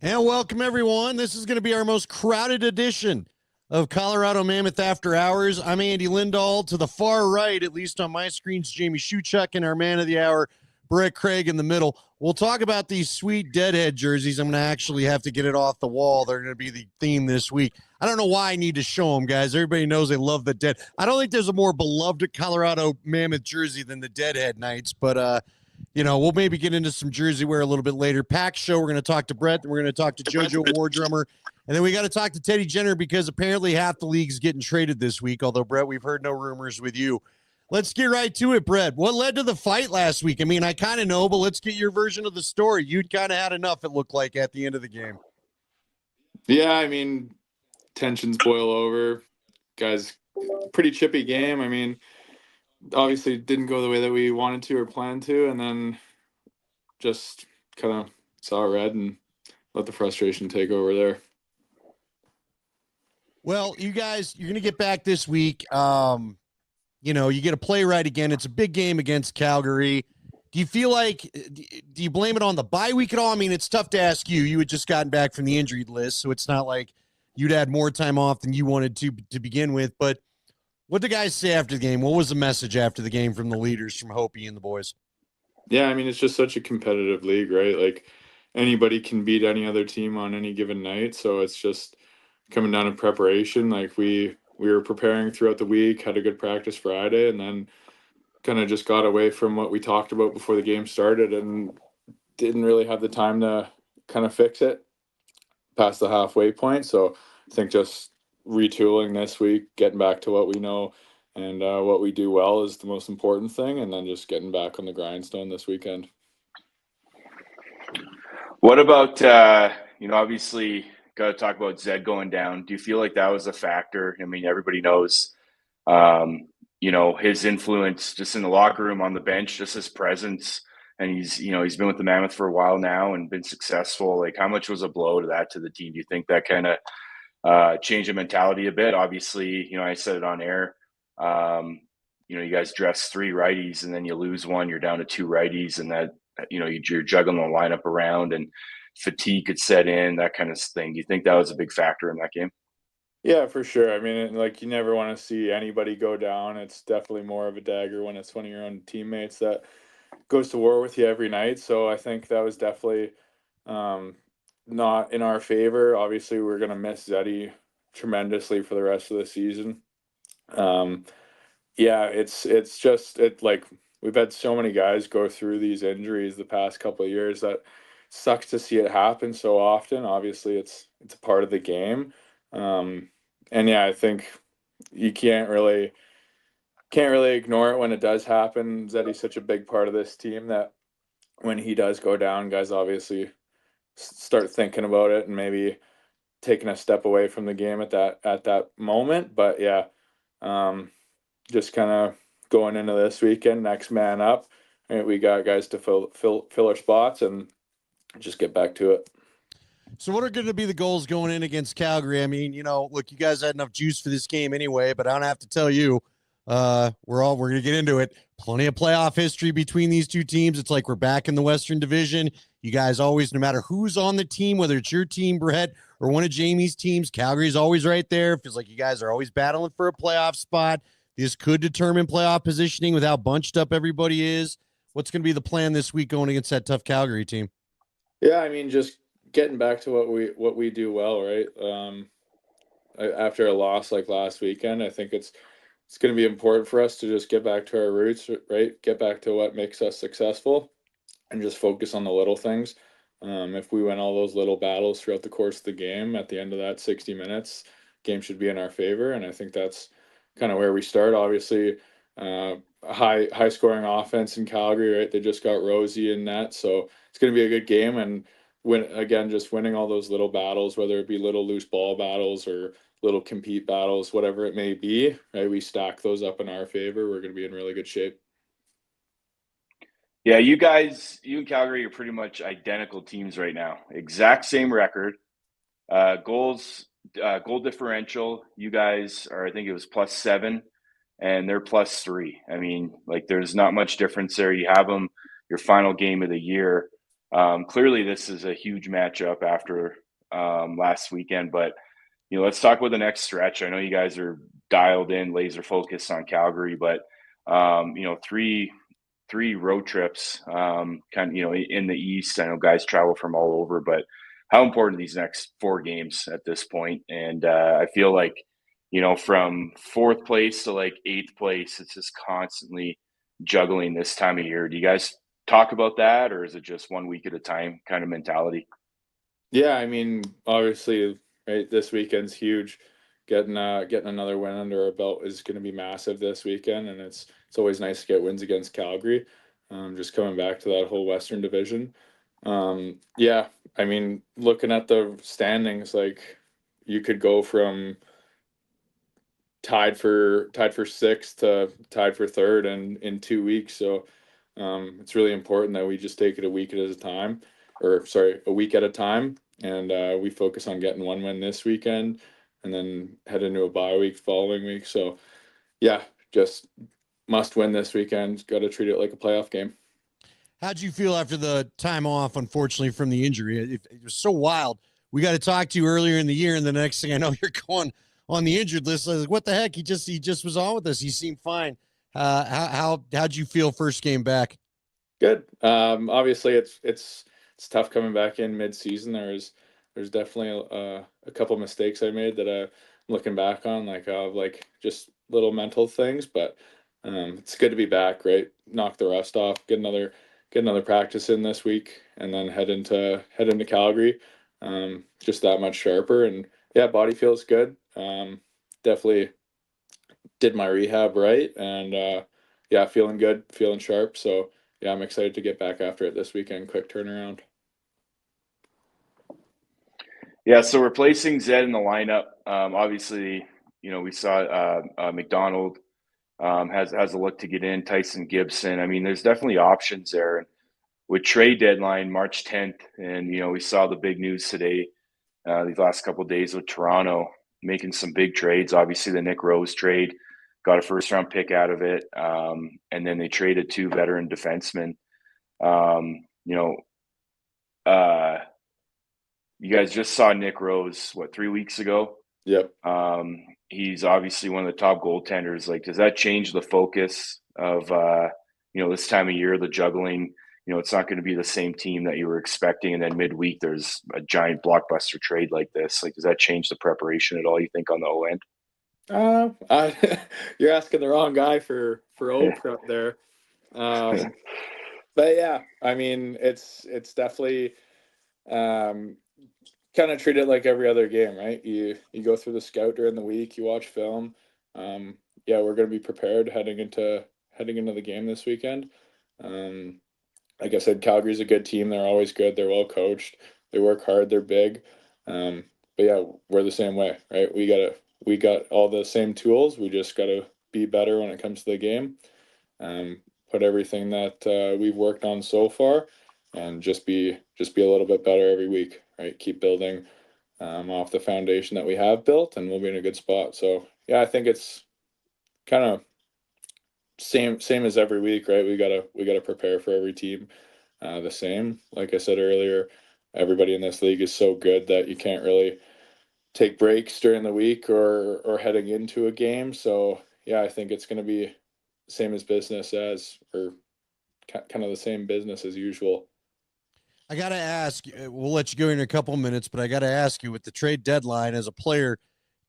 And welcome, everyone. This is going to be our most crowded edition of Colorado Mammoth After Hours. I'm Andy Lindahl. To the far right, at least on my screen's Jamie Shuchuk, and our man of the hour, Brett Craig, in the middle. We'll talk about these sweet Deadhead jerseys. I'm going to actually have to get it off the wall. They're going to be the theme this week. I don't know why I need to show them, guys. Everybody knows they love the Dead. I don't think there's a more beloved Colorado Mammoth jersey than the Deadhead Knights, but we'll maybe get into some jersey wear a little bit later. Pack show, we're going to talk to Brett, and we're going to talk to JoJo War Drummer, and then we got to talk to Teddy Jenner because apparently half the league's getting traded this week, although, Brett, we've heard no rumors with you. Let's get right to it, Brett. What led to the fight last week? I mean, I kind of know, but let's get your version of the story. You'd kind of had enough, it looked like, at the end of the game. Yeah, I mean, tensions boil over. Guys, pretty chippy game. I mean, obviously didn't go the way that we wanted to or planned to, and then just kind of saw red and let the frustration take over there. Well, you guys, you're going to get back this week. You get a play right again. It's a big game against Calgary. Do you feel like, do you blame it on the bye week at all? I mean, it's tough to ask you. You had just gotten back from the injured list, so it's not like you'd had more time off than you wanted to begin with. But what did the guys say after the game? What was the message after the game from the leaders, from Hopi and the boys? Yeah, I mean, it's just such a competitive league, right? Like, anybody can beat any other team on any given night, so it's just coming down to preparation. Like, we were preparing throughout the week, had a good practice Friday, and then kind of just got away from what we talked about before the game started and didn't really have the time to kind of fix it past the halfway point. So I think just retooling this week, getting back to what we know and what we do well is the most important thing, and then just getting back on the grindstone this weekend. What about, obviously got to talk about Zed going down. Do you feel like that was a factor? I mean, everybody knows, his influence just in the locker room, on the bench, just his presence. And he's been with the Mammoth for a while now and been successful. Like, how much was a blow to the team? Do you think that kind of changed the mentality a bit? Obviously, I said it on air. You guys dress 3 righties and then you lose one, you're down to 2 righties, and that, you're juggling the lineup around and fatigue could set in, that kind of thing. Do you think that was a big factor in that game? Yeah, for sure. I mean, like, you never want to see anybody go down. It's definitely more of a dagger when it's one of your own teammates that goes to war with you every night. So I think that was definitely not in our favor. Obviously, we're going to miss Zeddy tremendously for the rest of the season. It's just like we've had so many guys go through these injuries the past couple of years that sucks to see it happen so often. Obviously, it's a part of the game. I think you can't really ignore it when it does happen. Zeddy's such a big part of this team that when he does go down, guys obviously start thinking about it and maybe taking a step away from the game at that moment. But yeah, just kind of going into this weekend, next man up. Right, we got guys to fill our spots and just get back to it. So what are going to be the goals going in against Calgary? I mean, look, you guys had enough juice for this game anyway, but I don't have to tell you, we're going to get into it. Plenty of playoff history between these two teams. It's like we're back in the Western Division. You guys always, no matter who's on the team, whether it's your team, Brett, or one of Jamie's teams, Calgary's always right there. Feels like you guys are always battling for a playoff spot. This could determine playoff positioning with how bunched up everybody is. What's going to be the plan this week going against that tough Calgary team? Yeah, I mean, just getting back to what we do well, right? After a loss like last weekend, I think it's going to be important for us to just get back to our roots, right? Get back to what makes us successful and just focus on the little things. If we win all those little battles throughout the course of the game, at the end of that 60 minutes, game should be in our favor. And I think that's kind of where we start. Obviously, high scoring offense in Calgary, right? They just got Rosie in net. So it's going to be a good game. And just winning all those little battles, whether it be little loose ball battles or little compete battles, whatever it may be, right? We stack those up in our favor. We're going to be in really good shape. Yeah, you and Calgary are pretty much identical teams right now. Exact same record. Goal differential, you guys are, I think it was +7, and they're +3. I mean, like, there's not much difference there. You have them your final game of the year. Clearly, this is a huge matchup after last weekend, but let's talk about the next stretch. I know you guys are dialed in, laser focused on Calgary, but three road trips, in the East. I know guys travel from all over, but how important are these next 4 games at this point? And I feel like, from 4th place to like 8th place, it's just constantly juggling this time of year. Do you guys talk about that, or is it just 1 week at a time kind of mentality? Yeah, I mean, obviously, right, this weekend's huge. Getting another win under our belt is going to be massive this weekend, and it's always nice to get wins against Calgary. Just coming back to that whole Western Division. Yeah, I mean, looking at the standings, like you could go from tied for sixth to tied for third in 2 weeks. So it's really important that we just take it a week at a time, or sorry, a week at a time, and we focus on getting one win this weekend, and then head into a bye week following week. So yeah, just must win this weekend. Got to treat it like a playoff game. How'd you feel after the time off, unfortunately, from the injury? It was so wild. We got to talk to you earlier in the year, and the next thing I know, you're going on the injured list. I was like, what the heck? He just was on with us. He seemed fine. How'd you feel first game back? Good. Obviously, it's tough coming back in mid-season. There's definitely a couple mistakes I made that I'm looking back on, like just little mental things. But it's good to be back, right? Knock the rust off, get another practice in this week, and then head into Calgary, just that much sharper. And yeah, body feels good. Definitely did my rehab right, and yeah, feeling good, feeling sharp. So yeah, I'm excited to get back after it this weekend. Quick turnaround. Yeah, so replacing Zed in the lineup, obviously, we saw McDonald has a look to get in. Tyson Gibson. I mean, there's definitely options there. With trade deadline March 10th, and we saw the big news today, these last couple of days with Toronto making some big trades. Obviously, the Nick Rose trade got a first-round pick out of it, and then they traded 2 veteran defensemen. You guys just saw Nick Rose, 3 weeks ago? Yep. He's obviously one of the top goaltenders. Like, does that change the focus of, this time of year, the juggling? It's not going to be the same team that you were expecting. And then midweek, there's a giant blockbuster trade like this. Like, does that change the preparation at all, you think, on the O end? You're asking the wrong guy for O prep there. But yeah, I mean, it's definitely kind of treat it like every other game, right? You go through the scout during the week, you watch film. Yeah, we're going to be prepared heading into the game this weekend. Like I said, Calgary's a good team. They're always good. They're well coached. They work hard. They're big. But yeah, we're the same way, right? We got all the same tools. We just got to be better when it comes to the game. Put everything that we've worked on so far, and just be a little bit better every week, right? Keep building off the foundation that we have built, and we'll be in a good spot. So yeah, I think it's kind of same as every week, right? We gotta prepare for every team the same. Like I said earlier, everybody in this league is so good that you can't really take breaks during the week or heading into a game. So yeah, I think it's going to be same as business as, or kind of the same business as usual. I got to ask, we'll let you go in a couple minutes, but I got to ask you, with the trade deadline as a player,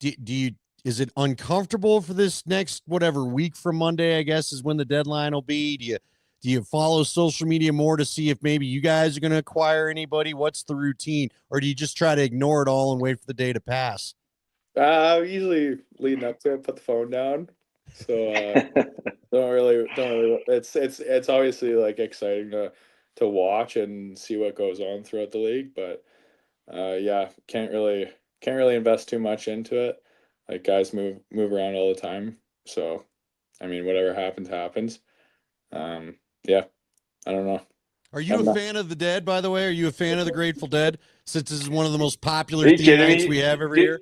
is it uncomfortable for this next week from Monday, I guess, is when the deadline will be? Do you follow social media more to see if maybe you guys are going to acquire anybody? What's the routine? Or do you just try to ignore it all and wait for the day to pass? Usually leading up to it, put the phone down. So don't really. It's obviously like exciting to watch and see what goes on throughout the league, but yeah, can't really invest too much into it. Like, guys move around all the time, so I mean, whatever happens. Yeah, I don't know. Are you a fan of the Dead, by the way? Are you a fan of the Grateful Dead, since this is one of the most popular Are you theme kidding nights me? we have every year?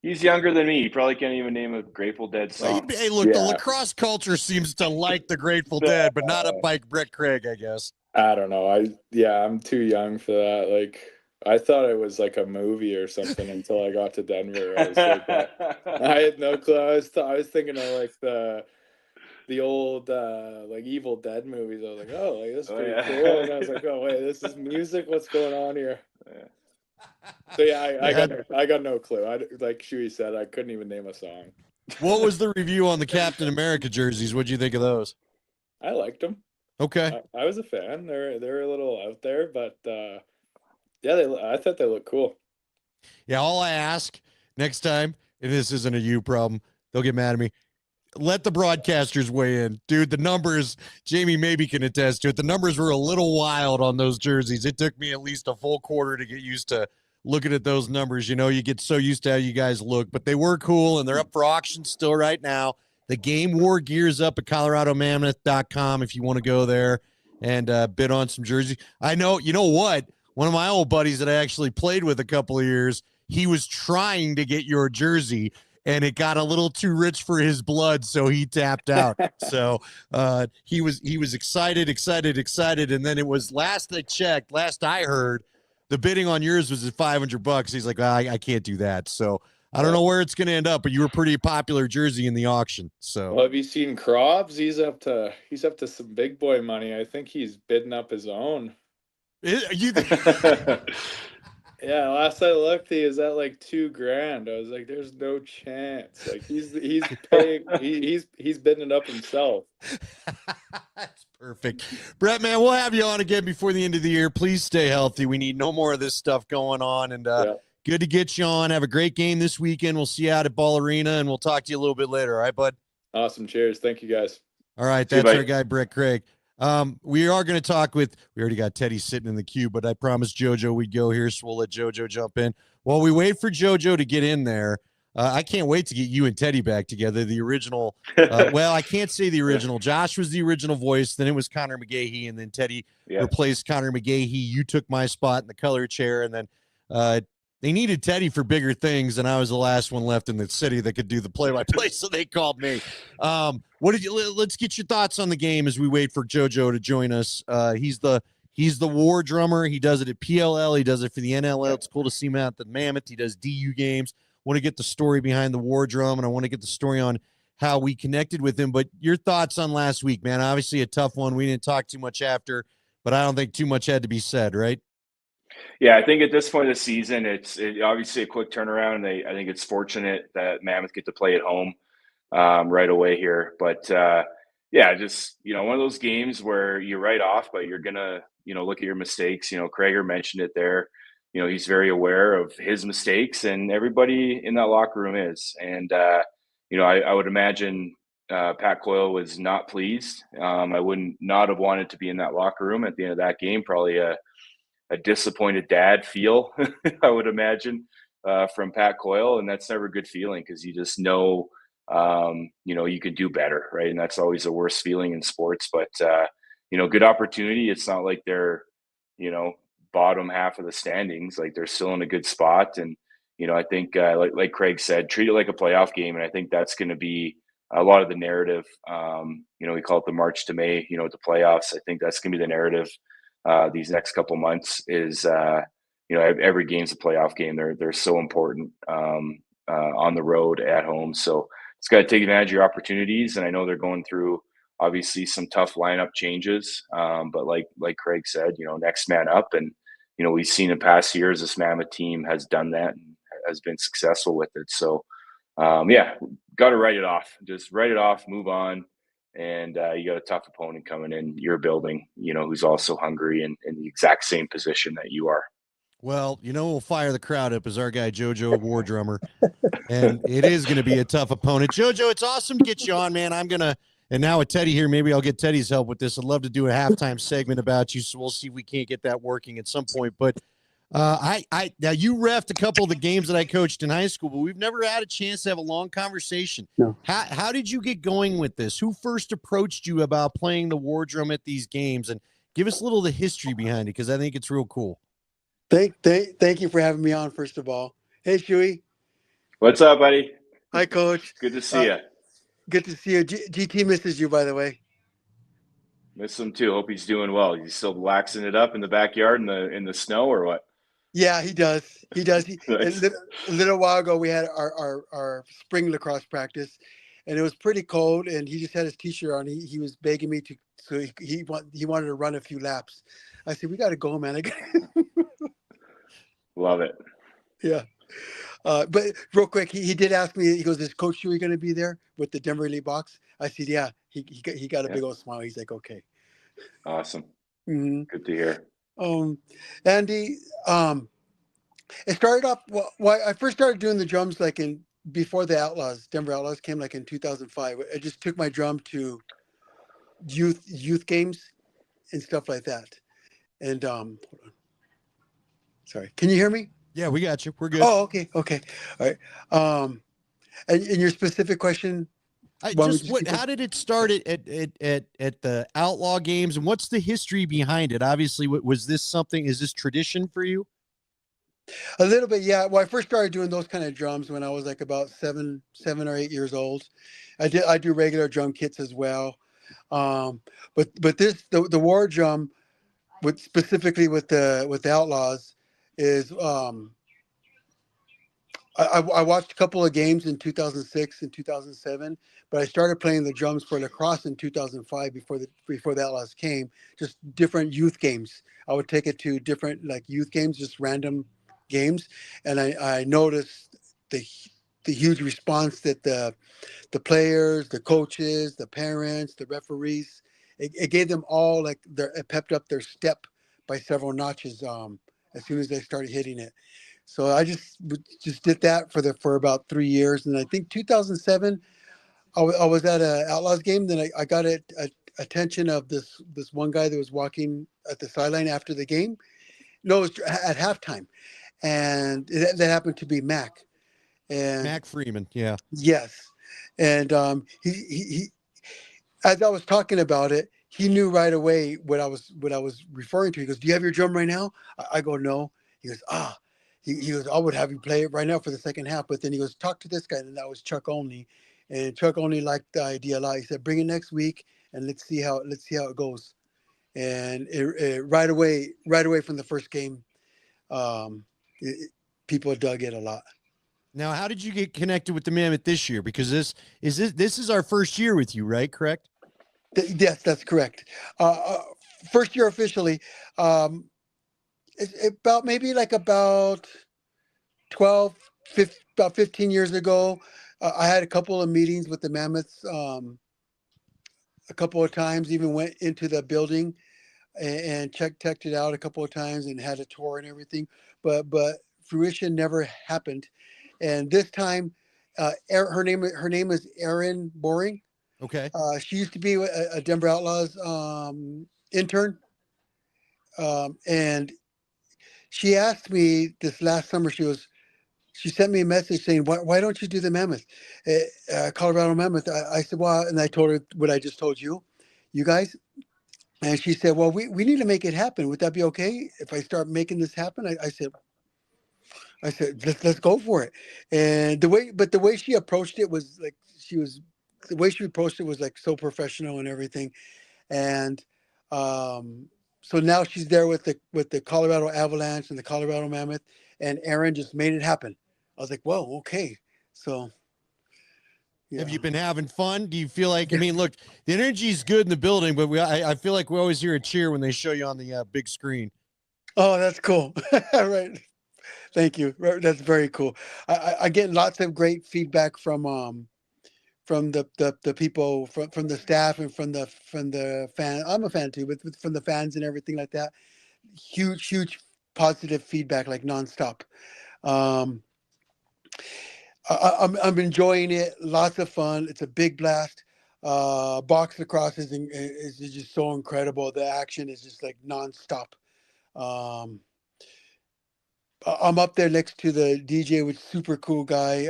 He's younger than me. He probably can't even name a Grateful Dead song. Hey, look, the lacrosse culture seems to like the Grateful Dead, but not a Brett Craig, I guess. I don't know. I'm too young for that. Like, I thought it was like a movie or something until I got to Denver. I was like, I had no clue. I was thinking of like the old like Evil Dead movies. I was like, oh, like this is pretty cool. And I was like, oh wait, this is music. What's going on here? So yeah, I got no clue. Like Shuey said, I couldn't even name a song. What was the review on the Captain America jerseys? What'd you think of those? I liked them. Okay. I was a fan. They're a little out there, but yeah, I thought they looked cool. Yeah, all I ask next time, and this isn't a you problem, they'll get mad at me. Let the broadcasters weigh in. Dude, the numbers, Jamie maybe can attest to it. The numbers were a little wild on those jerseys. It took me at least a full quarter to get used to looking at those numbers. You know, you get so used to how you guys look, but they were cool and they're up for auction still right now. The game war gears up at coloradomammoth.com if you want to go there and bid on some jerseys. I know, you know what? One of my old buddies that I actually played with a couple of years, he was trying to get your jersey and it got a little too rich for his blood, so he tapped out. So he was excited, and then it was last I heard, the bidding on yours was at $500. He's like, I can't do that. So I don't know where it's going to end up, but you were pretty popular jersey in the auction. So well, have you seen Krobs? He's up to some big boy money. I think he's bidding up his own. Yeah, last I looked, he was at like $2,000. I was like, "There's no chance." Like he's paying, he's bidding it up himself. That's perfect, Brett. Man, we'll have you on again before the end of the year. Please stay healthy. We need no more of this stuff going on. And good to get you on. Have a great game this weekend. We'll see you out at Ball Arena, and we'll talk to you a little bit later. All right, bud. Awesome. Cheers. Thank you, guys. All right, that's our guy, Brett Craig. We are going to talk we already got Teddy sitting in the queue, but I promised JoJo we'd go here, so we'll let JoJo jump in. While we wait for JoJo to get in there, I can't wait to get you and Teddy back together. The original, well, I can't say the original. Josh was the original voice, then it was Connor McGahee, and then Teddy replaced Connor McGahee. You took my spot in the color chair, and then they needed Teddy for bigger things, and I was the last one left in the city that could do the play-by-play, so they called me. Let's get your thoughts on the game as we wait for JoJo to join us. He's the war drummer. He does it at PLL. He does it for the NLL. It's cool to see him out at the Mammoth. He does DU games. Want to get the story behind the war drum, and I want to get the story on how we connected with him. But your thoughts on last week, man? Obviously a tough one. We didn't talk too much after, but I don't think too much had to be said, right? Yeah, I think at this point of the season, it's obviously a quick turnaround. I think it's fortunate that Mammoth get to play at home right away here. But yeah, just one of those games where you write off, but you're gonna look at your mistakes. Krager mentioned it there. He's very aware of his mistakes, and everybody in that locker room is. And I would imagine Pat Coyle was not pleased. I wouldn't not have wanted to be in that locker room at the end of that game. Probably a disappointed dad feel, I would imagine, from Pat Coyle. And that's never a good feeling because you just know, you can do better, right? And that's always the worst feeling in sports. But, good opportunity. It's not like they're, bottom half of the standings. Like they're still in a good spot. And, I think, like Craig said, treat it like a playoff game. And I think that's going to be a lot of the narrative. We call it the March to May, the playoffs. I think that's going to be the narrative these next couple months is, every game's a playoff game. They're so important on the road, at home. So it's got to take advantage of your opportunities. And I know they're going through obviously some tough lineup changes. But like Craig said, next man up. And, we've seen in past years, this Mammoth team has done that and has been successful with it. So got to write it off. Just write it off, move on. And you got a tough opponent coming in your building, who's also hungry and in the exact same position that you are. Well, we'll fire the crowd up as our guy JoJo, war drummer, and it is going to be a tough opponent. JoJo, it's awesome to get you on, man. And now with Teddy here, maybe I'll get Teddy's help with this. I'd love to do a halftime segment about you, so we'll see if we can't get that working at some point. But now you reffed a couple of the games that I coached in high school, but we've never had a chance to have a long conversation. No. How did you get going with this? Who first approached you about playing the war drum at these games? And give us a little of the history behind it, because I think it's real cool. Thank you for having me on, first of all. Hey, Shuey. What's up, buddy? Hi, Coach. Good to see you. Good to see you. GT misses you, by the way. Miss him too. Hope he's doing well. He's still waxing it up in the backyard in the snow or what? Yeah, he does. He does. Nice. A little while ago, we had our spring lacrosse practice, and it was pretty cold. And he just had his t-shirt on. He was begging me to, so he wanted to run a few laps. I said, "We got to go, man." Love it. Yeah. But real quick, he did ask me. He goes, "Is Coach Shuey going to be there with the Denver Elite box?" I said, "Yeah." He got a big old smile. He's like, "Okay." Awesome. Mm-hmm. Good to hear. Andy, it started off. Well, I first started doing the drums like before the Outlaws, Denver Outlaws came like in 2005. I just took my drum to youth games and stuff like that. And hold on. Sorry, can you hear me? Yeah, we got you. We're good. Oh, okay, all right. And your specific question. How did it start at the Outlaw games, and what's the history behind it? Obviously, was this something? Is this tradition for you? A little bit, yeah. Well, I first started doing those kind of drums when I was like about 7 or 8 years old. I do regular drum kits as well. But the war drum, specifically with the Outlaws, is I watched a couple of games in 2006 and 2007, but I started playing the drums for lacrosse in 2005 before the Outlaws came. Just different youth games. I would take it to different like youth games, just random games, and I noticed the huge response that the players, the coaches, the parents, the referees, it gave them all like it pepped up their step by several notches as soon as they started hitting it. So I just did that for about 3 years, and I think 2007 I was at an Outlaws game. Then I got attention of this one guy that was walking at the sideline after the game. No, it was at halftime, and that happened to be Mac. And Mac Freeman, yeah. yes, and he as I was talking about it, he knew right away what I was referring to. He goes, "Do you have your drum right now?" I go, "No." He goes, "Ah." He goes, "I would have you play it right now for the second half." But then he goes, "Talk to this guy," and that was Chuck Only, and Chuck Only liked the idea a lot. He said, "Bring it next week, and let's see how it goes." And right away from the first game, um, people dug it a lot. Now, how did you get connected with the Mammoth this year? Because this is our first year with you, right? Correct? Yes, that's correct. First year officially. About maybe like about 12, about 15 years ago, I had a couple of meetings with the Mammoths. A couple of times, even went into the building and checked it out a couple of times and had a tour and everything. But fruition never happened. And this time, her name is Erin Boring. Okay. She used to be a Denver Outlaws intern, and she asked me this last summer. She sent me a message saying, "Why don't you do the Mammoth, Colorado Mammoth?" I said, "Well," and I told her what I just told you guys. And she said, "Well, we need to make it happen. Would that be okay if I start making this happen?" I said, let's go for it. And the way she approached it was like the way she approached it was like so professional and everything. And so now she's there with the Colorado Avalanche and the Colorado Mammoth, and Aaron just made it happen. I was like, whoa, okay. So yeah. Have you been having fun? Do you feel like, I mean, look, the energy is good in the building, but I feel like we always hear a cheer when they show you on the big screen. Oh, that's cool. Right. Thank you. That's very cool. I get lots of great feedback from the people from the staff and from the fan. I'm a fan too, but from the fans and everything like that. Huge positive feedback, like nonstop. Um, I'm enjoying it. Lots of fun. It's a big blast. Box lacrosse is just so incredible. The action is just like nonstop. Um, I'm up there next to the DJ, which super cool guy.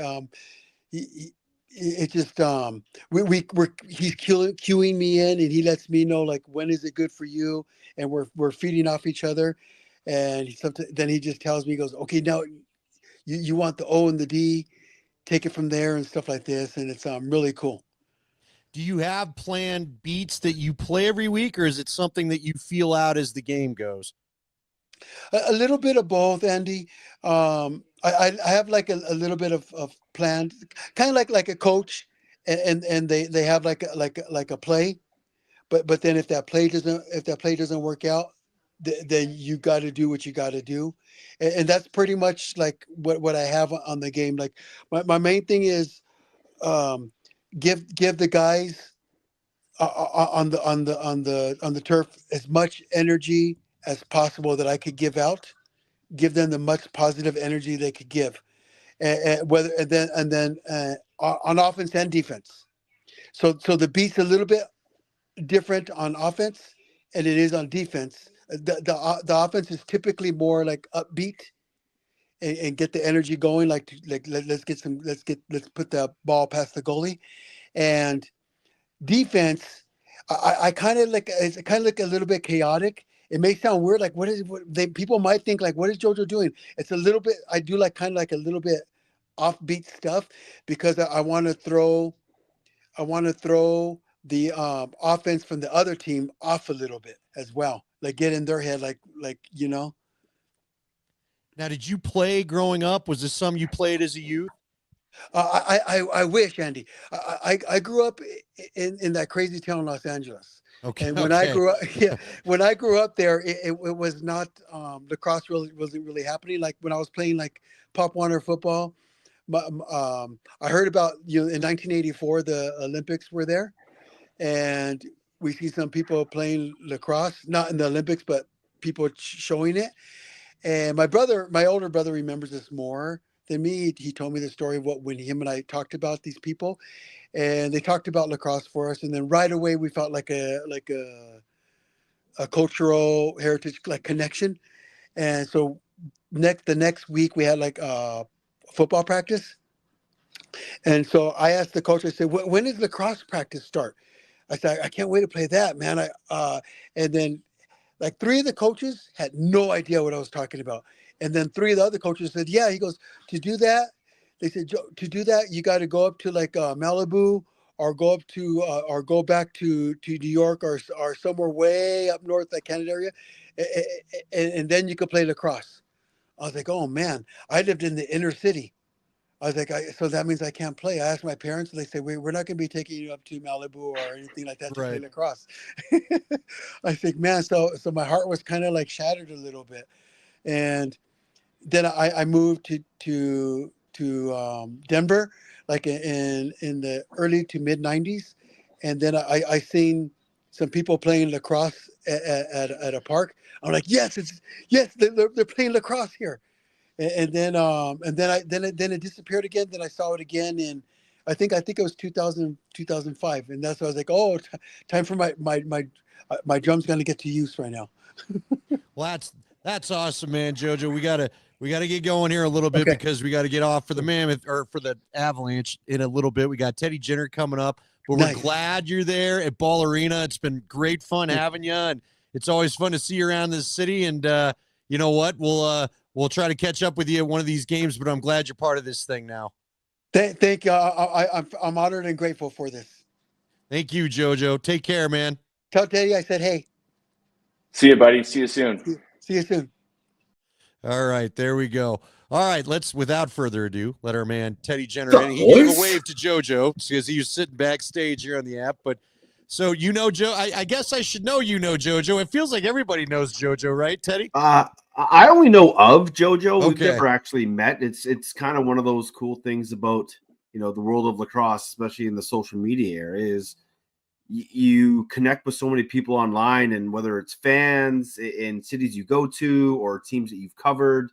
It just he's queuing me in, and he lets me know like when is it good for you, and we're feeding off each other. And then he just tells me, he goes, "Okay, now you want the O and the D, take it from there," and stuff like this, and it's really cool. Do you have planned beats that you play every week, or is it something that you feel out as the game goes? A little bit of both, Andy. I have like a little bit of planned, kind of like a coach, and they have like a play, but then if that play doesn't work out, then you got to do what you got to do, and that's pretty much like what I have on the game. Like my main thing is um, give the guys on the turf as much energy as possible that I could give out. Give them the much positive energy they could give, and whether and then on offense and defense. So the beat's a little bit different on offense, and it is on defense. The offense is typically more like upbeat and get the energy going. Let's put the ball past the goalie. And defense, I kind of like it's kind of like a little bit chaotic. It may sound weird, like what they people might think like what is JoJo doing? It's a little bit. I do like kind of like a little bit offbeat stuff because I want to throw. I want to throw the offense from the other team off a little bit as well, like get in their head, like you know. Now, did you play growing up? Was this something you played as a youth? I wish, Andy. I grew up in that crazy town, Los Angeles. Okay. And when I grew up, yeah, when I grew up there, it was not lacrosse really wasn't really happening. Like when I was playing like Pop Warner football, I heard about in 1984 the Olympics were there, and we see some people playing lacrosse, not in the Olympics, but people showing it. And my older brother remembers this more than me. He told me the story of when him and I talked about these people, and they talked about lacrosse for us. And then right away we felt like a cultural heritage like connection. And so the next week we had like football practice. And so I asked the coach. I said, "When does lacrosse practice start?" I said, "I can't wait to play that, man." And then like three of the coaches had no idea what I was talking about. And then three of the other coaches said, yeah, he goes, to do that, they said, to do that, you got to go up to like Malibu or go up to, or go back to New York or somewhere way up north, like Canada area. And then you could play lacrosse. I was like, oh man, I lived in the inner city. I was like, so that means I can't play. I asked my parents, and they said, we're not going to be taking you up to Malibu or anything like that to play Right. lacrosse. I think, man, so my heart was kind of like shattered a little bit. And then I moved to Denver, like in the early to mid '90s, and then I seen some people playing lacrosse at a park. I'm like, yes, they're playing lacrosse here. And then it disappeared again. Then I saw it again in, I think it was 2005, and that's why I was like, oh, time for my drum's gonna get to use right now. Well, that's awesome, man, JoJo. We gotta get going here a little bit Okay. because we got to get off for the Mammoth or for the Avalanche in a little bit. We got Teddy Jenner coming up, but Nice. we're glad you're there at Ball Arena. It's been great fun having you, and it's always fun to see you around this city. And you know what? We'll try to catch up with you at one of these games. But I'm glad you're part of this thing now. Thank you. I'm honored and grateful for this. Thank you, JoJo. Take care, man. Tell Teddy I said, hey. See you, buddy. See you soon. See you soon. All right, there we go. All right, let's, without further ado, let our man Teddy Jenner in. He gave a wave to JoJo because he was sitting backstage here on the app. But so Joe, I guess I should know JoJo. It feels like everybody knows JoJo, right, Teddy? I only know of JoJo. We've Okay. never actually met. It's kind of one of those cool things about the world of lacrosse, especially in the social media area, is you connect with so many people online, and whether it's fans in cities you go to or teams that you've covered,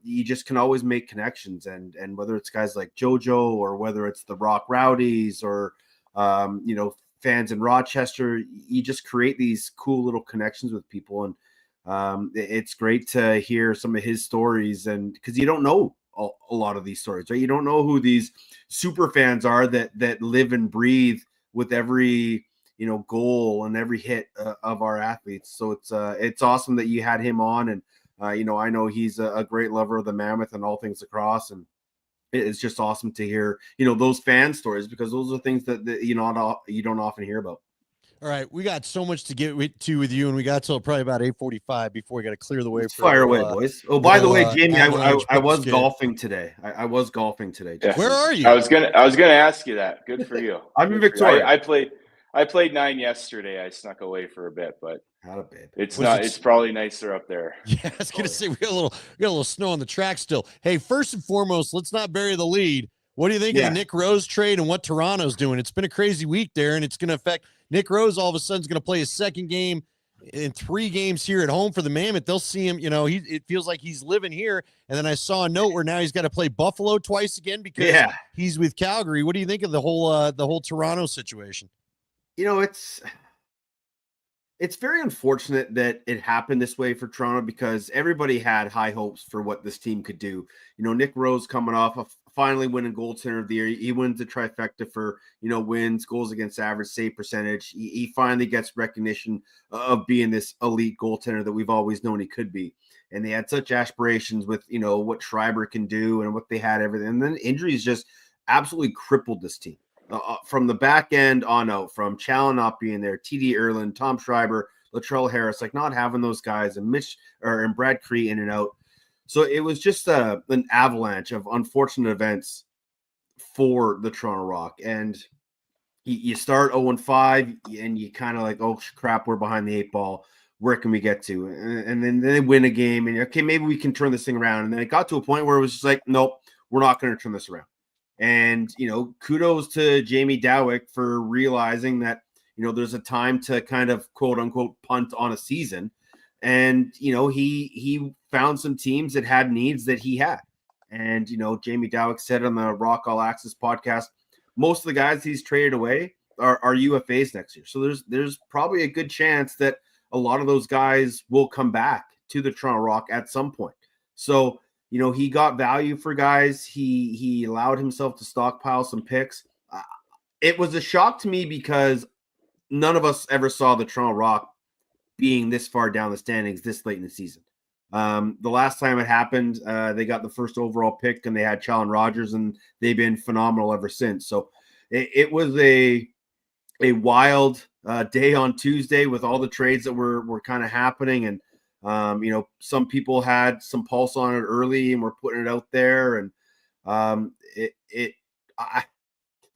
you just can always make connections. And whether it's guys like JoJo or whether it's the Rock Rowdies or fans in Rochester, you just create these cool little connections with people. And it's great to hear some of his stories, and because you don't know a lot of these stories, right? You don't know who these super fans are that live and breathe with every goal and every hit of our athletes. So it's awesome that you had him on, and I know he's a great lover of the Mammoth and all things lacrosse, and it's just awesome to hear, those fan stories, because those are things that you don't often hear about. All right, we got so much to get to with you, and we got till probably about 8:45 before we got to clear the way. Let's fire away, boys. Oh, by the way, Jamie, I was golfing today. I was golfing today. Yeah. Where are you? I was gonna ask you that. Good for you. I'm in Victoria. I played 9 yesterday. I snuck away for a bit, but it's probably nicer up there. Yeah, I was gonna say we got a little snow on the track still. Hey, first and foremost, let's not bury the lead. What do you think of the Nick Rose trade and what Toronto's doing? It's been a crazy week there, and it's going to affect Nick Rose. All of a sudden is going to play his second game in 3 games here at home for the Mammoth. They'll see him, it feels like he's living here. And then I saw a note where now he's got to play Buffalo twice again because he's with Calgary. What do you think of the whole Toronto situation? It's very unfortunate that it happened this way for Toronto, because everybody had high hopes for what this team could do. Nick Rose coming off of finally winning goaltender of the year. He wins the trifecta for, wins, goals against average, save percentage. He finally gets recognition of being this elite goaltender that we've always known he could be. And they had such aspirations with, what Schreiber can do and what they had, everything. And then injuries just absolutely crippled this team. From the back end on out, from Challen not being there, TD Erlin, Tom Schreiber, Latrell Harris, like not having those guys, and and Brad Cree in and out. So it was just an avalanche of unfortunate events for the Toronto Rock. And you start 0-5, and you kind of like, oh crap, we're behind the 8 ball. Where can we get to? And then they win a game, and okay, maybe we can turn this thing around. And then it got to a point where it was just like, nope, we're not going to turn this around. And, kudos to Jamie Dawick for realizing that, there's a time to kind of quote unquote punt on a season. And, he found some teams that had needs that he had. And, Jamie Dawick said on the Rock All Access podcast, most of the guys he's traded away are UFAs next year. So there's probably a good chance that a lot of those guys will come back to the Toronto Rock at some point. So, he got value for guys. He allowed himself to stockpile some picks. It was a shock to me because none of us ever saw the Toronto Rock being this far down the standings this late in the season. The last time it happened, they got the first overall pick, and they had Challen Rogers, and they've been phenomenal ever since. So it was a wild day on Tuesday with all the trades that were kind of happening. And some people had some pulse on it early and were putting it out there. And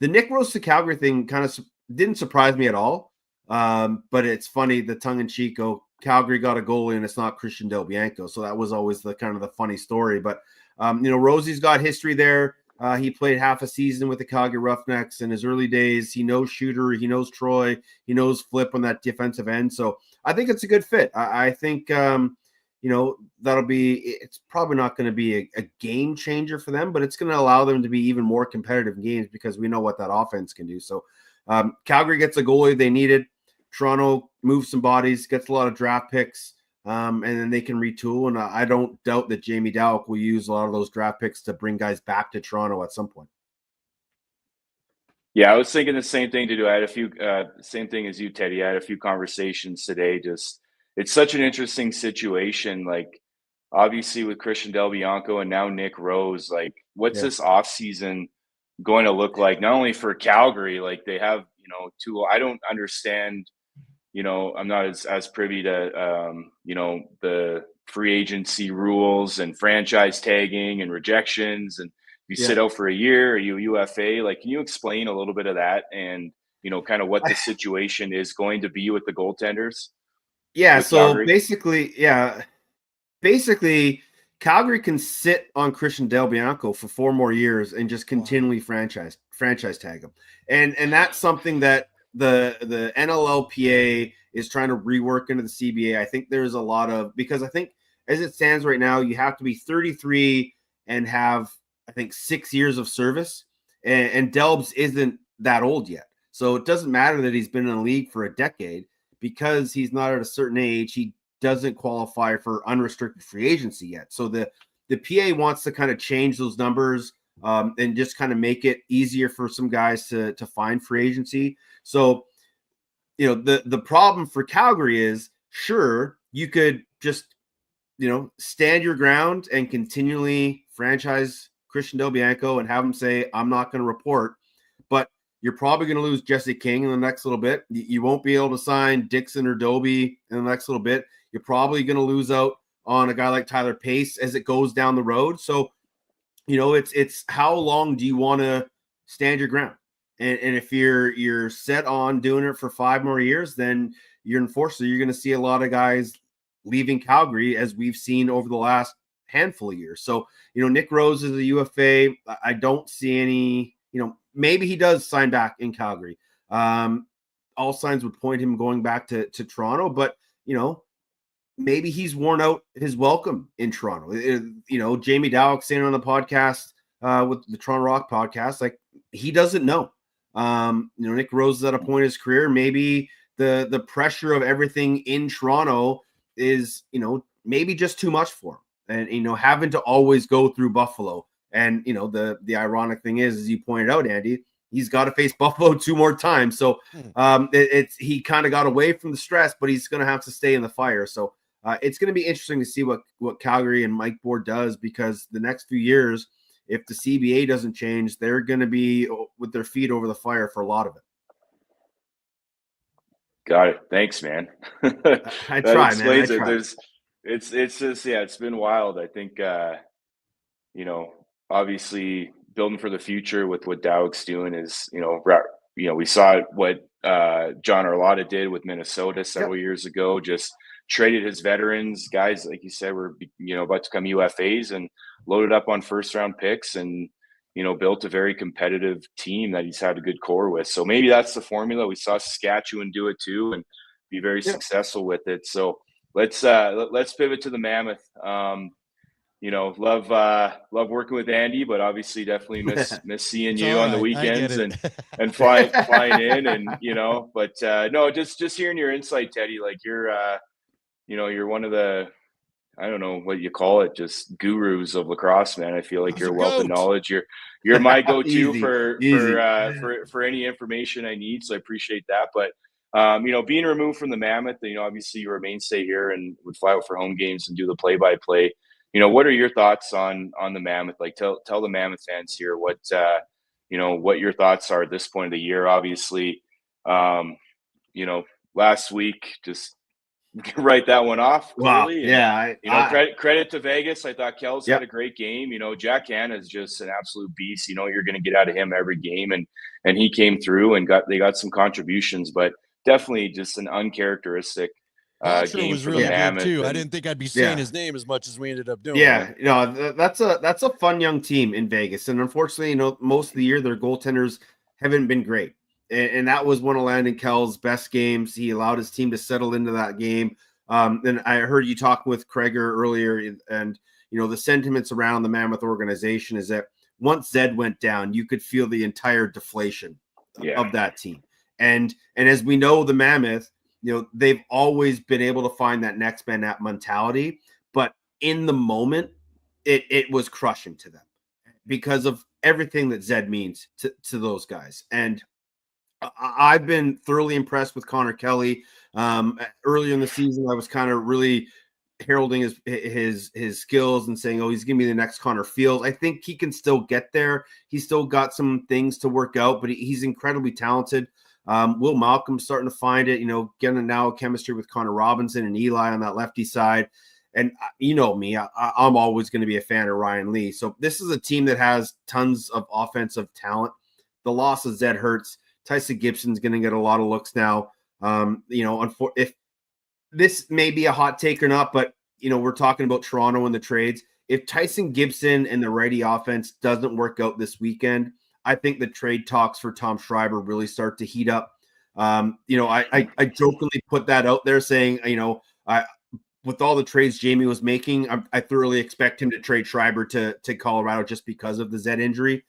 the Nick Rose to Calgary thing kind of didn't surprise me at all. But it's funny, the tongue in cheek, Calgary got a goalie and it's not Christian Del Bianco. So that was always the kind of the funny story. But, Rosie's got history there. He played half a season with the Calgary Roughnecks in his early days. He knows Shooter. He knows Troy. He knows Flip on that defensive end. So I think it's a good fit. I think, it's probably not going to be a game changer for them, but it's going to allow them to be even more competitive in games because we know what that offense can do. So Calgary gets a goalie they needed. Toronto moves some bodies, gets a lot of draft picks. And then they can retool. And I don't doubt that Jamie Dawick will use a lot of those draft picks to bring guys back to Toronto at some point. Yeah, I was thinking the same thing to do. I had a few, same thing as you, Teddy. I had a few conversations today. Just, it's such an interesting situation. Like, obviously with Christian Del Bianco and now Nick Rose, like, what's this offseason going to look like? Not only for Calgary, like they have, I don't understand. I'm not as privy to, the free agency rules and franchise tagging and rejections. And if you sit out for a year, are you UFA? Like, can you explain a little bit of that and, kind of what the situation is going to be with the goaltenders? Yeah. So basically Calgary can sit on Christian Del Bianco for 4 more years and just continually franchise tag him. And that's something that the NLLPA is trying to rework into the CBA. I think there's a lot of, because I think as it stands right now, you have to be 33 and have, I think, 6 years of service. And Delbs isn't that old yet. So it doesn't matter that he's been in the league for a decade, because he's not at a certain age. He doesn't qualify for unrestricted free agency yet. So the PA wants to kind of change those numbers and just kind of make it easier for some guys to find free agency. So, the problem for Calgary is, sure, you could just, stand your ground and continually franchise Christian Del Bianco and have him say, I'm not going to report. But you're probably going to lose Jesse King in the next little bit. You won't be able to sign Dixon or Doby in the next little bit. You're probably going to lose out on a guy like Tyler Pace as it goes down the road. So, it's how long do you want to stand your ground? And if you're set on doing it for 5 more years, then unfortunately you're going to see a lot of guys leaving Calgary, as we've seen over the last handful of years. So, Nick Rose is a UFA. I don't see any, maybe he does sign back in Calgary. All signs would point him going back to Toronto, but, maybe he's worn out his welcome in Toronto. Jamie Dowek saying on the podcast with the Toronto Rock podcast, like, he doesn't know. Nick Rose is at a point in his career. Maybe the pressure of everything in Toronto is, maybe just too much for him. And, having to always go through Buffalo. And, the ironic thing is, as you pointed out, Andy, he's got to face Buffalo 2 more times. So he kind of got away from the stress, but he's going to have to stay in the fire. So it's going to be interesting to see what Calgary and Mike Board does, because the next few years, if the CBA doesn't change, they're going to be with their feet over the fire for a lot of it. Got it. Thanks, man. I try, man. It's just, it's been wild. I think, obviously building for the future with what Dowek's doing is, we saw what John Arlotta did with Minnesota several years ago, just traded his veterans, guys, like you said, were, about to become UFAs, and loaded up on first-round picks and, built a very competitive team that he's had a good core with. So maybe that's the formula. We saw Saskatchewan do it too and be very successful with it. So let's pivot to the Mammoth. Love working with Andy, but obviously definitely miss seeing you on the weekends and flying in, and but no, just hearing your insight, Teddy. Like, you're one of the, I don't know what you call it, just gurus of lacrosse, man. I feel like you're a wealth of knowledge. You're my go-to for any information I need. So I appreciate that. But being removed from the Mammoth, obviously you're a mainstay here and would fly out for home games and do the play-by-play. What are your thoughts on the Mammoth? Like, tell the Mammoth fans here what your thoughts are at this point of the year. Obviously, last week, just write that one off. Clearly. Wow. And, credit to Vegas. I thought Kels had a great game. Jack Hanna is just an absolute beast. You're going to get out of him every game, and he came through and they got some contributions, but definitely just an uncharacteristic game was for really the Mammoth. good too. I didn't think I'd be saying his name as much as we ended up doing. That's a fun young team in Vegas, and unfortunately, most of the year their goaltenders haven't been great, and that was one of Landon Kell's best games. He allowed his team to settle into that game. And I heard you talking with Kreger earlier, and the sentiments around the Mammoth organization is that once Zed went down, you could feel the entire deflation of that team. And as we know, the Mammoth, they've always been able to find that next man up mentality, but in the moment, it was crushing to them because of everything that Zed means to those guys. And I've been thoroughly impressed with Connor Kelly. Earlier in the season, I was kind of really heralding his skills and saying, he's going to be the next Connor Fields. I think he can still get there. He's still got some things to work out, but he's incredibly talented. Will Malcolm's starting to find it, getting now chemistry with Connor Robinson and Eli on that lefty side. And me, I'm always going to be a fan of Ryan Lee. So this is a team that has tons of offensive talent. The loss of Zed hurts. Tyson Gibson's going to get a lot of looks now. If this may be a hot take or not, but we're talking about Toronto and the trades. If Tyson Gibson and the righty offense doesn't work out this weekend, I think the trade talks for Tom Schreiber really start to heat up. I jokingly put that out there saying, with all the trades Jamie was making, I thoroughly expect him to trade Schreiber to Colorado just because of the Zed injury.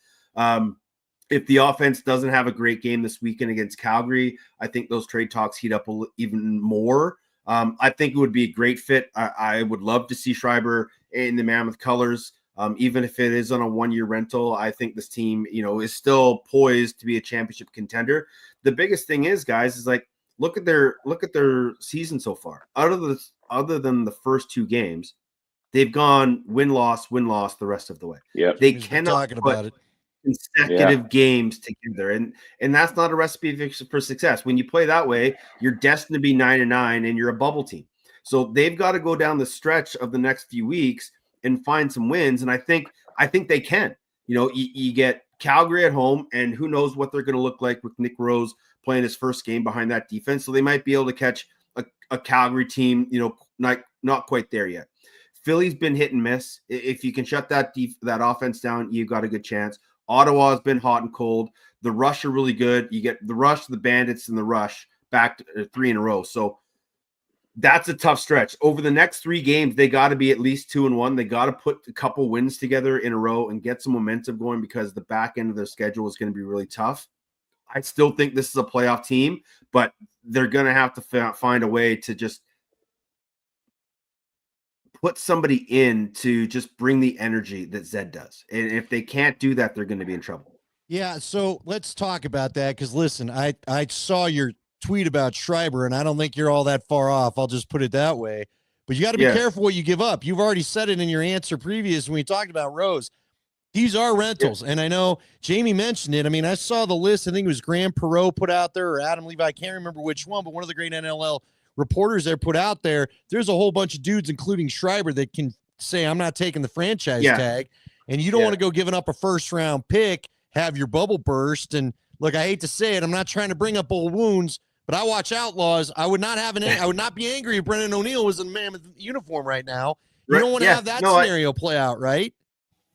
If the offense doesn't have a great game this weekend against Calgary, I think those trade talks heat up even more. I think it would be a great fit. I would love to see Schreiber in the Mammoth colors. Even if it is on a 1-year rental, I think this team, is still poised to be a championship contender. The biggest thing is, guys, is like, look at their season so far. Other than the first 2 games, they've gone win-loss the rest of the way. Yep. They Jamie's been cannot talking put about it. consecutive games together, and that's not a recipe for success. When you play that way, you're destined to be 9-9, and you're a bubble team. So they've got to go down the stretch of the next few weeks and find some wins, and I think they can. You know, you get Calgary at home, and who knows what they're going to look like with Nick Rose playing his first game behind that defense. So they might be able to catch a Calgary team, you know, not quite there yet. Philly's been hit and miss. If you can shut that offense down, you've got a good chance. Ottawa has been hot and cold. The Rush are really good. You get the Rush, the Bandits, and the Rush back to 3 in a row. So that's a tough stretch. Over the next 3 games, they got to be at least 2-1. They got to put a couple wins together in a row and get some momentum going, because the back end of their schedule is going to be really tough. I still think this is a playoff team, but they're going to have to find a way to just put somebody in to just bring the energy that Zed does. And if they can't do that, they're going to be in trouble. Yeah, so let's talk about that, because listen, I saw your tweet about Schreiber, and I don't think you're all that far off. I'll just put it that way. But you got to be careful what you give up. You've already said it in your answer previous when we talked about Rose. These are rentals, and I know Jamie mentioned it. I mean, I saw the list. I think it was Graham Perot put out there, or Adam Levi. I can't remember which one, but one of the great NLL reporters there put out there. There's a whole bunch of dudes, including Schreiber, that can say, I'm not taking the franchise tag. And you don't want to go giving up a first-round pick, have your bubble burst. And look, I hate to say it, I'm not trying to bring up old wounds, but I watch Outlaws. I would not be angry if Brendan O'Neill was in Mammoth uniform right now. You don't want to have that scenario play out, right?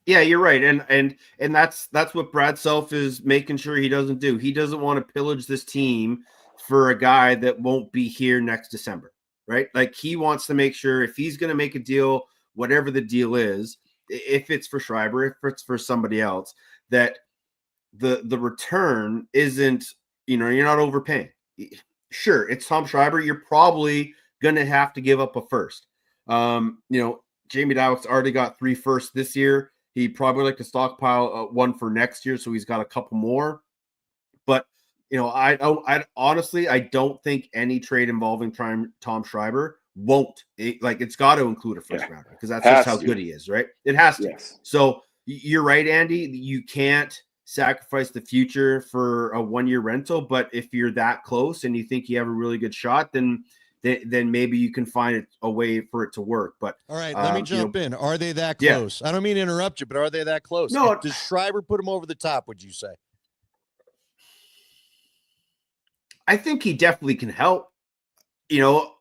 Yeah, you're right. And that's what Brad Self is making sure he doesn't do. He doesn't want to pillage this team for a guy that won't be here next December, right? Like, he wants to make sure if he's going to make a deal, whatever the deal is, if it's for Schreiber, if it's for somebody else, that the return isn't, you're not overpaying. Sure, it's Tom Schreiber. You're probably going to have to give up a first. Jamie Dawick's already got 3 firsts this year. He'd probably like to stockpile one for next year, so he's got a couple more. But I honestly don't think any trade involving Tom Schreiber won't. It's got to include a first rounder, because that's just how good he is, right? It has to. Yes. So you're right, Andy. You can't sacrifice the future for a 1-year rental, but if you're that close and you think you have a really good shot, then maybe you can find a way for it to work. But all right, let me jump in. Are they that close? I don't mean to interrupt you, but are they that close? No. Does Schreiber put him over the top, would you say? I think he definitely can help.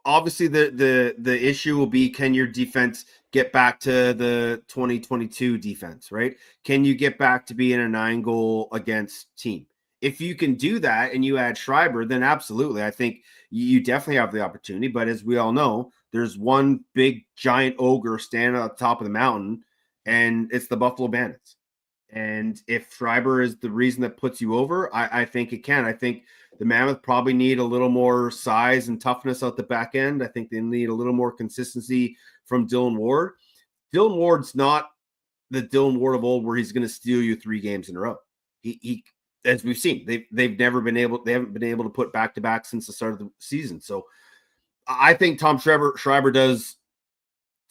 Obviously the issue will be, can your defense get back to the 2022 defense, right? Can you get back to being a 9-goal against team? If you can do that and you add Schreiber, then absolutely, I think you definitely have the opportunity. But as we all know, there's one big giant ogre standing at the top of the mountain, and it's the Buffalo Bandits. And if Schreiber is the reason that puts you over, I think it can. I think the Mammoth probably need a little more size and toughness out the back end. I think they need a little more consistency from Dylan Ward. Dylan Ward's not the Dylan Ward of old, where he's going to steal you 3 games in a row. He as we've seen, they haven't been able to put back-to-back since the start of the season. So I think Tom Schreiber does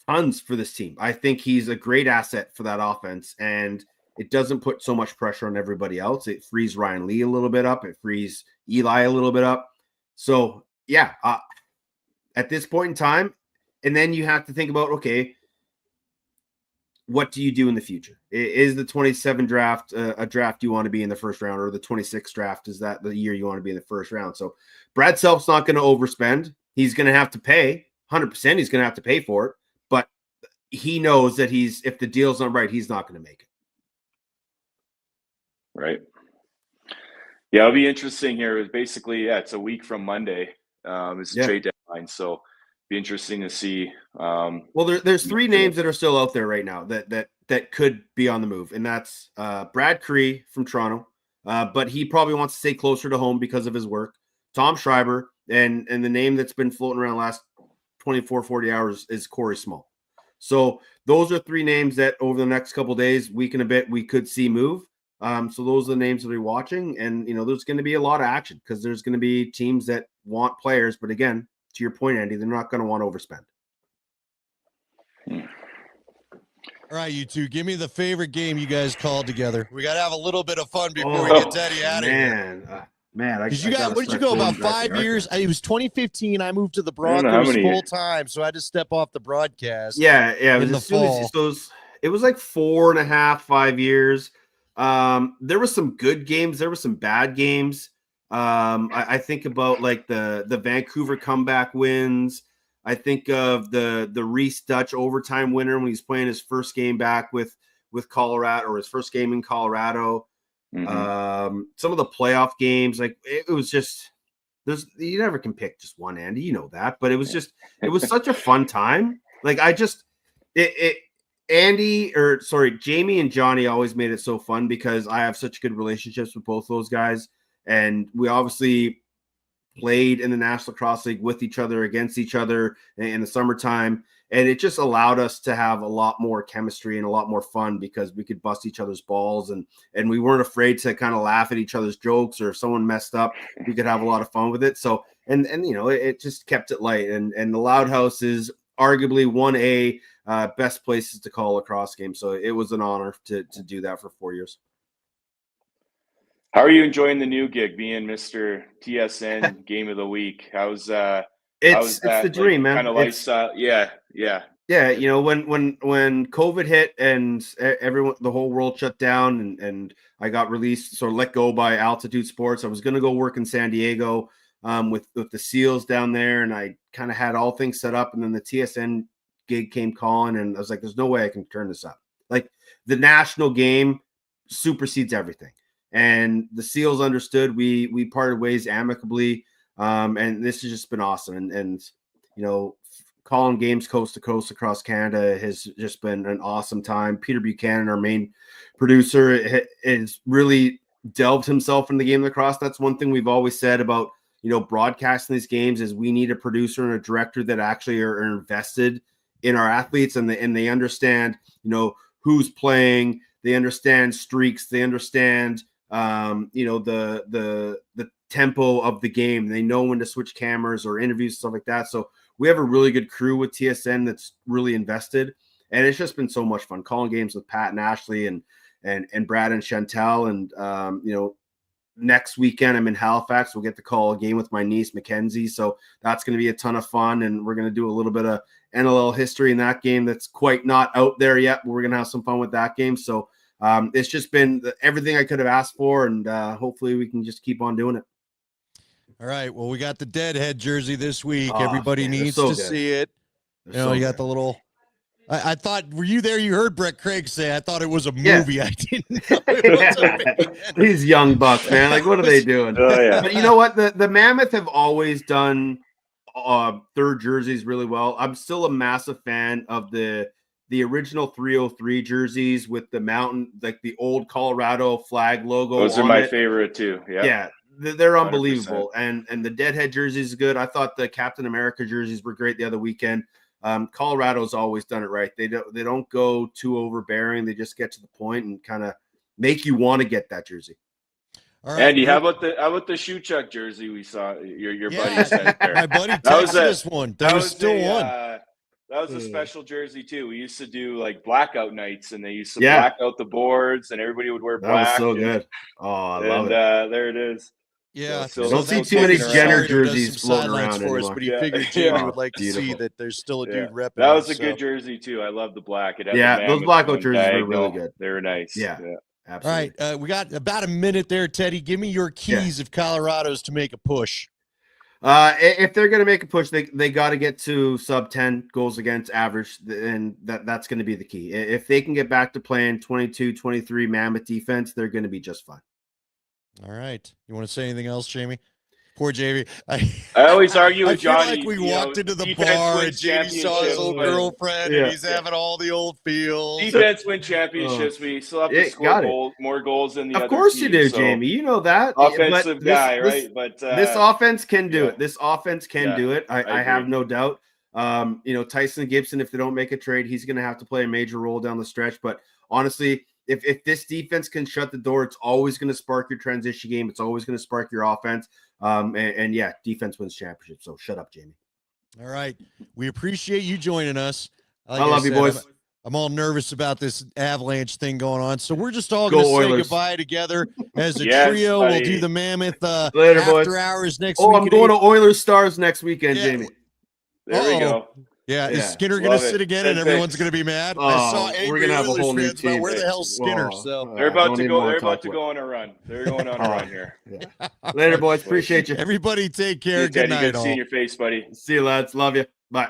tons for this team. I think he's a great asset for that offense, and it doesn't put so much pressure on everybody else. It frees Ryan Lee a little bit up. It frees Eli a little bit up. So, at this point in time, and then you have to think about, okay, what do you do in the future? Is the 27 draft a draft you want to be in the first round, or the 26 draft, is that the year you want to be in the first round? So Brad Self's not going to overspend. He's going to have to pay 100%. He's going to have to pay for it, but he knows that if the deal's not right, he's not going to make it. Right. Yeah, it'll be interesting here. It's basically, it's a week from Monday. It's a trade deadline, so be interesting to see. Well, there's 3 names that are still out there right now that could be on the move, and that's Brad Cree from Toronto, but he probably wants to stay closer to home because of his work. Tom Schreiber, and the name that's been floating around the last 24, 40 hours is Corey Small. So those are 3 names that over the next couple of days, week and a bit, we could see move. So those are the names that we're watching, and there's going to be a lot of action, because there's going to be teams that want players, but again, to your point, Andy, they're not going to want to overspend. All right, you two, give me the favorite game you guys called together. We got to have a little bit of fun before we get Teddy out of here. Man, Because what did you go, about 5 years? It was 2015. I moved to the I don't know how Broncos many- full time, so I had to step off the broadcast. Yeah. It was in the fall. It was like 4.5, 5 years. There were some good games. There were some bad games. I think about like the Vancouver comeback wins. I think of the Reese Dutch overtime winner when he's playing his first game back with Colorado, or his first game in Colorado. Some of the playoff games, like it was just, you never can pick just one, Andy, you know that, but it was such a fun time. Like Jamie and Johnny always made it so fun because I have such good relationships with both those guys, and we obviously played in the National Lacrosse League with each other, against each other in the summertime. And it just allowed us to have a lot more chemistry and a lot more fun because we could bust each other's balls, and we weren't afraid to kind of laugh at each other's jokes, or if someone messed up, we could have a lot of fun with it. So, and it just kept it light. And the Loud House is arguably 1A best places to call lacrosse games. So it was an honor to do that for 4 years. How are you enjoying the new gig, being Mr. TSN Game of the Week? How's it's the dream, man. Kind of lifestyle. Yeah. When COVID hit and the whole world shut down, and I got released, sort of let go by Altitude Sports. I was going to go work in San Diego with the SEALs down there, and I kind of had all things set up, and then the TSN gig came calling, and I was like, there's no way I can turn this up. Like, the national game supersedes everything. And the SEALs understood. We parted ways amicably. And this has just been awesome. And calling games coast to coast across Canada has just been an awesome time. Peter Buchanan, our main producer, has really delved himself in the game of lacrosse. That's one thing we've always said about, broadcasting these games, is we need a producer and a director that actually are invested in our athletes, and they understand, who's playing. They understand streaks. They understand, the tempo of the game. They know when to switch cameras or interviews, stuff like that. So we have a really good crew with TSN that's really invested, and it's just been so much fun calling games with Pat and Ashley and Brad and Chantel. And next weekend I'm in Halifax. We'll get to call a game with my niece Mackenzie, so that's going to be a ton of fun. And we're going to do a little bit of NLL history in that game that's quite not out there yet, but we're going to have some fun with that game. So it's just been everything I could have asked for, and hopefully we can just keep on doing it. All right. Well, we got the Deadhead jersey this week. Everybody needs to see it. You got the little. I thought, were you there? You heard Brett Craig say, I thought it was a movie. Yeah. I didn't know it was a These young bucks, man. Like, what are they doing? Oh, yeah. But you know what? The Mammoth have always done third jerseys really well. I'm still a massive fan of the original 303 jerseys with the mountain, like the old Colorado flag logo. Those are my favorite too. Yeah. They're unbelievable. 100%. And the Deadhead jersey is good. I thought the Captain America jerseys were great the other weekend. Colorado's always done it right. They don't go too overbearing. They just get to the point and kind of make you want to get that jersey. All right, Andy, how about the shoe chuck jersey we saw your buddy sent there? My buddy texted this one. There was still one. That was a special jersey too. We used to do like blackout nights, and they used to black out the boards, and everybody would wear black. That was so good. Oh, I love it. There it is. Yeah, so don't see too many Jenner jerseys floating around for us, but he figured Jamie would like to see that there's still a dude repping. That was a good jersey too. I love the black. Those blackout jerseys were really good. They were nice. Yeah. Absolutely. All right, we got about a minute there, Teddy. Give me your keys if Colorado's to make a push. If they're going to make a push, they got to get to sub 10 goals against average, and that's going to be the key. If they can get back to playing 22-23 Mammoth defense, they're going to be just fine. All right. You want to say anything else, Jamie? Poor Jamie. I always argue with Johnny. I feel like we walked into the bar and Jamie saw his old girlfriend and he's having all the old feels. Defense win championships. We still have to score more goals than the other team. Of course you do, Jamie. You know that. Offensive guy, right? But this offense can do it. This offense can do it. I have no doubt. Tyson Gibson, if they don't make a trade, he's going to have to play a major role down the stretch. But honestly, if this defense can shut the door, it's always going to spark your transition game. It's always going to spark your offense. Defense wins championships. So shut up, Jamie. All right. We appreciate you joining us. Like I love you, boys. I'm all nervous about this Avalanche thing going on. So we're just all Go going to say Oilers. goodbye together as a Yes, trio. We'll buddy. do the Mammoth Later, After boys. Hours next Oh, week. I'm at going 8. to Oilers Stars next weekend, Yeah. Jamie. There we go. Yeah, Yeah. is Skinner going to Love sit it. again Ten and everyone's picks. going to be mad? Oh, I saw we're angry gonna have a Oilers whole new fans about team. where the hell's Skinner. Oh, So They're about don't to even go. wanna They're talk about to go on a run. They're going on a run here. Yeah. Later, boys. Appreciate you. everybody take See care. you, Good Teddy. night, Good all. seeing your face, buddy. See you, lads. Love you. Bye.